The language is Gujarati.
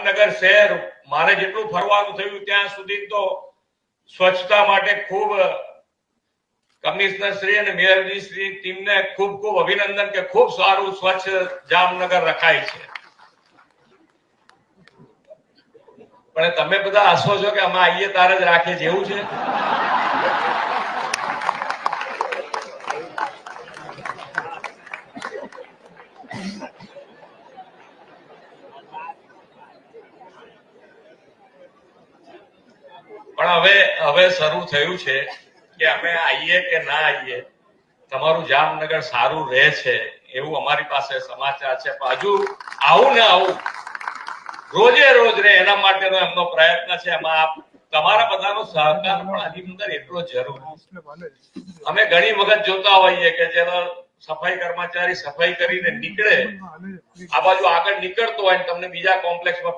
જામનગર શહેર મારે જેટલું ફરવાનું થયું ત્યાં સુધી તો સ્વચ્છતા માટે ખૂબ કમિશનર શ્રી અને મેયરજી શ્રી ટીમને ખૂબ ખૂબ અભિનંદન કે ખૂબ સારું સ્વચ્છ જામનગર રખાય છે. પણ તમે બધા હસો છો કે અમે આઈએ તારે જ રાખીએ જેવું છે. પણ હવે શરૂ થયું છે કે અમે આવીએ કે ના આવીએ તમારું જામનગર સારું રહે છે એવું અમારી પાસે સમાચાર છે. પણ હજુ આવું ને આવું રોજે રોજ રહે એના માટેનો એમનો પ્રયત્ન છે. એમાં તમારા બધાનો સહકાર પણ આની અંદર એટલો જરૂરી છે. અમે ઘણી વખત જોતા હોઈએ કે જેનો સફાઈ કર્મચારી સફાઈ કરીને નીકળે આ બાજુ આગળ નીકળતો હોય તમને બીજા કોમ્પ્લેક્સમાં